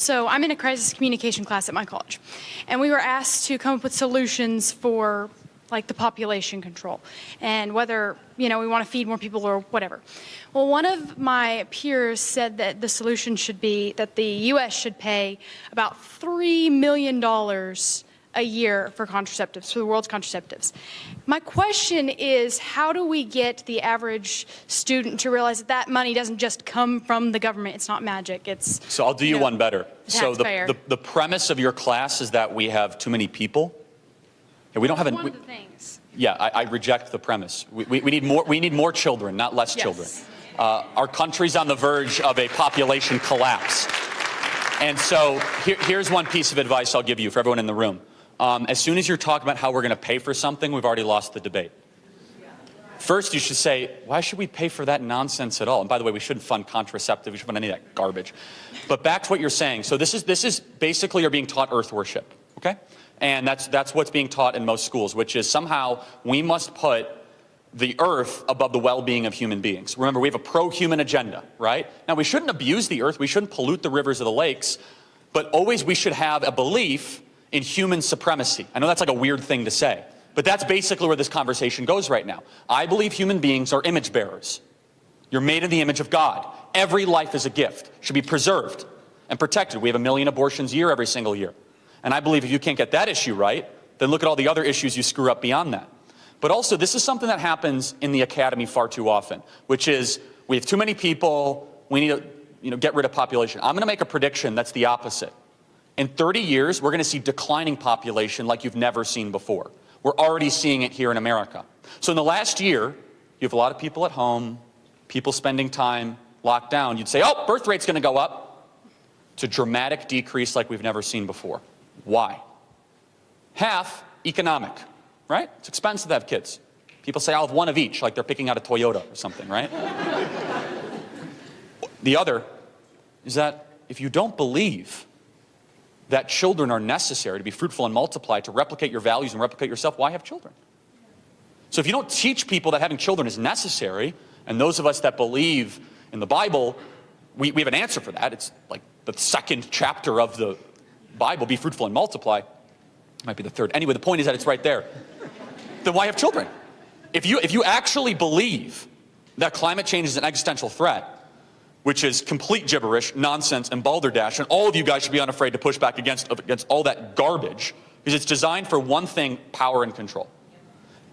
So I'm in a crisis communication class at my college, and we were asked to come up with solutions for like the population control and whether, we want to feed more people or whatever. Well, one of my peers said that the solution should be that the U.S. should pay about $3 million a year for contraceptives, for the world's contraceptives. My question is, how do we get the average student to realize that that money doesn't just come from the government? It's not magic. It's So I'll do you one better. So taxpayer. the premise of your class is that we have too many people. Yeah, we don't have one of the things. Yeah, I reject the premise. We need more. We need more children, not less children. Our country's on the verge of a population collapse. And so here's one piece of advice I'll give you for everyone in the room. As soon as you're talking about how we're going to pay for something, we've already lost the debate. First, you should say, why should we pay for that nonsense at all? And by the way, we shouldn't fund contraceptives. We shouldn't fund any of that garbage. But back to what you're saying. So this is basically you're being taught earth worship, okay? And that's what's being taught in most schools, which is somehow we must put the earth above the well-being of human beings. Remember, we have a pro-human agenda, right? Now, we shouldn't abuse the earth. We shouldn't pollute the rivers or the lakes. But always we should have a belief in human supremacy. I know that's like a weird thing to say, but that's basically where this conversation goes right now. I believe human beings are image bearers. You're made in the image of God. Every life is a gift, should be preserved and protected. We have 1 million abortions a year every single year. And I believe if you can't get that issue right, then look at all the other issues you screw up beyond that. But also, this is something that happens in the academy far too often, which is we have too many people, we need to get rid of population. I'm going to make a prediction that's the opposite. In 30 years, we're going to see declining population like you've never seen before. We're already seeing it here in America. So in the last year, you have a lot of people at home, people spending time locked down. You'd say, oh, birth rate's going to go up. It's a dramatic decrease like we've never seen before. Why? Half economic, right? It's expensive to have kids. People say, I'll have one of each, like they're picking out a Toyota or something, right? The other is that if you don't believe that children are necessary to be fruitful and multiply, to replicate your values and replicate yourself, why have children? So if you don't teach people that having children is necessary, and those of us that believe in the Bible, we have an answer for that. It's like the second chapter of the Bible, be fruitful and multiply. Might be the third. Anyway, the point is that it's right there. Then why have children? If you actually believe that climate change is an existential threat, which is complete gibberish, nonsense, and balderdash, and all of you guys should be unafraid to push back against all that garbage, because it's designed for one thing, power and control.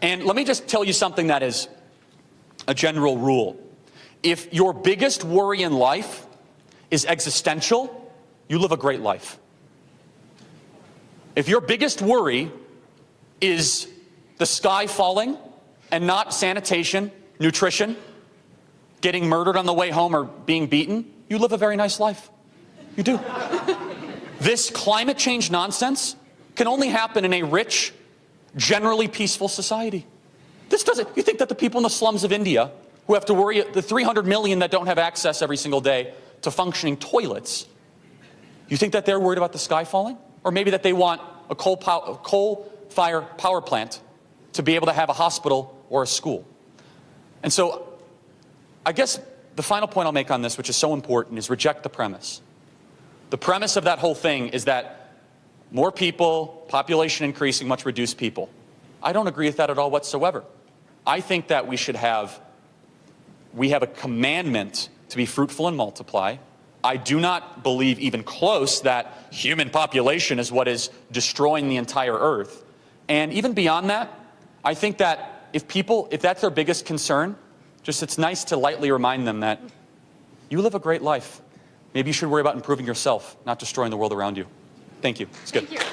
And let me just tell you something that is a general rule. If your biggest worry in life is existential, you live a great life. If your biggest worry is the sky falling and not sanitation, nutrition, getting murdered on the way home or being beaten, you live a very nice life. You do. This climate change nonsense can only happen in a rich, generally peaceful society. This doesn't, you think that the people in the slums of India who have to worry, the 300 million that don't have access every single day to functioning toilets, you think that they're worried about the sky falling? Or maybe that they want a coal-fired power plant to be able to have a hospital or a school. And so I guess the final point I'll make on this, which is so important, is reject the premise. The premise of that whole thing is that more people, population increasing, much reduced people. I don't agree with that at all whatsoever. I think that we have a commandment to be fruitful and multiply. I do not believe even close that human population is what is destroying the entire earth. And even beyond that, I think that if that's their biggest concern, it's nice to lightly remind them that you live a great life. Maybe you should worry about improving yourself, not destroying the world around you. Thank you. It's good. Thank you.